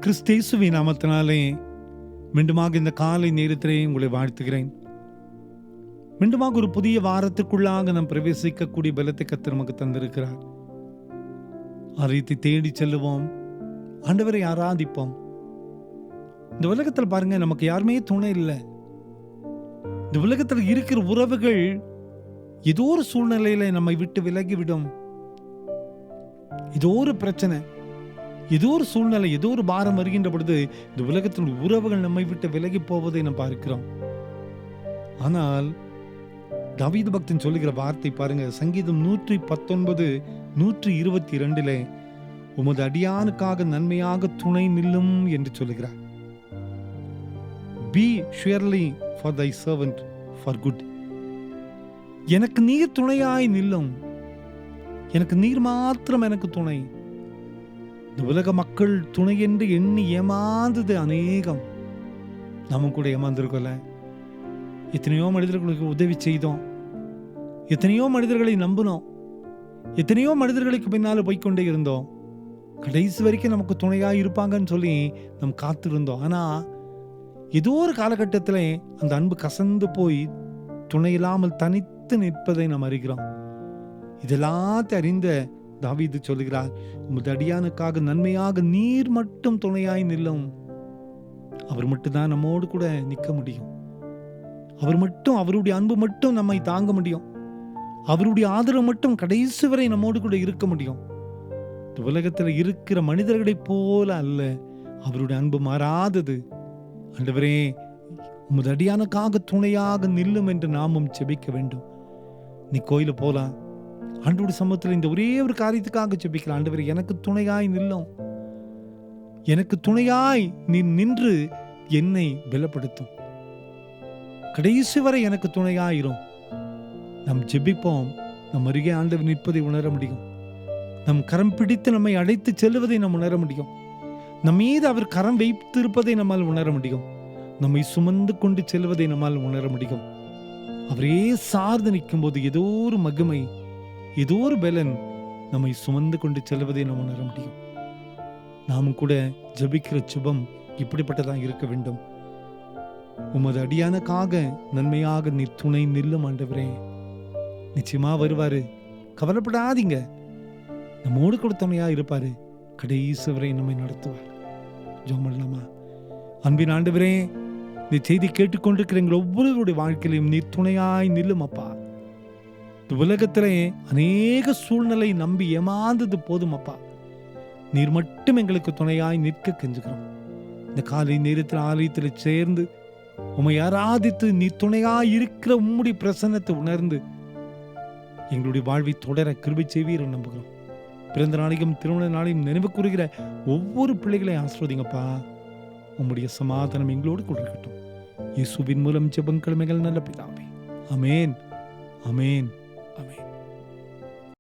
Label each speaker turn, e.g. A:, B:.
A: கிறிஸ்தேசுவின் நாமத்தினாலே மீண்டுமாக இந்த காலை நேரத்திலே உங்களை வாழ்த்துகிறேன். மீண்டுமாக ஒரு புதிய வாரத்துக்குள்ளாக நாம் பிரவேசிக்கக்கூடிய பலத்தை கர்த்தர் நமக்கு தந்திருக்கிறார். ஆலயத்தை தேடி செல்லுவோம், ஆண்டவரை ஆராதிப்போம். இந்த உலகத்தில் பாருங்க, நமக்கு யாருமே துணை இல்லை. இந்த உலகத்தில் இருக்கிற உறவுகள் ஏதோ ஒரு சூழ்நிலையில நம்மை விட்டு விலகிவிடும். ஏதோ ஒரு பிரச்சனை, ஏதோ ஒரு சூழ்நிலை, ஏதோ ஒரு பாரம் வருகின்ற பொழுது இந்த உலகத்தின் உறவுகள் நம்மை விட்டு விலகி போவதை நாம் பார்க்கிறோம். ஆனால் தாவீது பக்தன் சொல்லுகிற வார்த்தை பாருங்க, சங்கீதம் 119:122 உமது அடியானுக்காக நன்மையாக துணை நில்லும் என்று சொல்லுகிறார். Be surely for thy servant for good. எனக்கு நீர் துணையாய் நில்லும், எனக்கு நீர் மாத்திரம் எனக்கு துணை. இந்த உலக மக்கள் துணை என்று எண்ணி ஏமாந்தது அநேகம். நாமும் கூட ஏமாந்திருக்கோம்ல. எத்தனையோ மனிதர்களுக்கு உதவி செய்தோம், எத்தனையோ மனிதர்களை நம்பினோம், எத்தனையோ மனிதர்களுக்கு பின்னால போய்கொண்டே இருந்தோம். கடைசி வரைக்கும் நமக்கு துணையா இருப்பாங்கன்னு சொல்லி நாம் காத்திருந்தோம். ஆனா ஏதோ ஒரு காலகட்டத்தில் அந்த அன்பு கசந்து போய் துணை இல்லாமல் தனித்து நிற்பதை நாம் அறிகிறோம். இதெல்லாத்தையும் அறிந்த தாவீது சொல்லுகிறார், உமது அடியானுக்காக நன்மையாக நீர் மட்டும் துணையாய் நில்லும். அவர் மட்டும்தான் நம்மோடு கூட நிற்க முடியும். அவர் மட்டும், அவருடைய அன்பு மட்டும் நம்மை தாங்க முடியும். அவருடைய ஆதரவு மட்டும் கடைசி வரை நம்மோடு கூட இருக்க முடியும். இந்த உலகத்தில் இருக்கிற மனிதர்களைப் போல அல்ல, அவருடைய அன்பு மாறாதது. ஆண்டவரே, உமது அடியானுக்காக துணையாக நில்லும் என்று நாமும் செபிக்க வேண்டும். நீ கோயில போலாம், ஆண்டவருடைய சமூகத்தில் இந்த ஒரே ஒரு காரியத்துக்காக செபிக்கலாம். ஆண்டவரே, எனக்கு துணையாய் நில்லும், எனக்கு துணையாய் நீ நின்று என்னை பலப்படுத்தும், கடைசி வரை எனக்கு துணையாயிரும். நாம் ஜெபிப்போம், நம் அருகே ஆண்டவர் நிற்பதை உணர முடியும். நம் கரம் பிடித்து நம்மை அழைத்து செல்வதை நாம் உணர முடியும். நம் மீது அவர் கரம் வைத்திருப்பதை நம்மால் உணர முடியும். நம்மை சுமந்து கொண்டு செல்வதை நம்மால் உணர முடியும். அவரே சார்ந்து நிற்கும் போது ஏதோ ஒரு மகிமை, ஏதோ ஒரு பலன் நம்மை சுமந்து கொண்டு செல்வதை நாம் உணர முடியும். நாமும் கூட ஜெபிக்கிற சுபம் இப்படிப்பட்டதாக இருக்க வேண்டும். உமது அடியானுக்காக நன்மையாக நீ துணை நில்லும் ஆண்டவரே. நிச்சயமா வருவாரு, கவலைப்படாதீங்க. நம்மோடு கூட துணையா இருப்பாரு, கடைசி வரை நம்மை நடத்துவார். ஜெபம் பண்ணலாமா? அன்பின் ஆண்டவரே, நீ செய்தி கேட்டுக்கொண்டிருக்கிற எங்கள் ஒவ்வொருவருடைய வாழ்க்கையிலும் நீ துணையாய் நில்லும் அப்பா. இந்த உலகத்திலே அநேக சூழ்நிலை நம்பி ஏமாந்தது போதும் அப்பா. நீர் மட்டும் எங்களுக்கு துணையாய் நிற்க கெஞ்சுகிறோம். இந்த காலை நேரத்தில் ஆலயத்தில் சேர்ந்து உம்மை ஆராதித்து நீ துணையாய் இருக்கிற உம்முடைய பிரசன்னத்தை உணர்ந்து எங்களுடைய வாழ்வை தொடர கிருபை செய்வீர் நம்புகிறோம். பிறந்த நாளையும் திருமண நாளையும் நினைவு கூறுகிற ஒவ்வொரு பிள்ளைகளையும் ஆசீர்வதிங்கப்பா. உம்முடைய சமாதானம் எங்களோடு கூட இருக்கட்டும். இயேசுவின் மூலம் ஜெபங்களும் எங்கள் நல்ல பிதாவே. ஆமென், ஆமென்.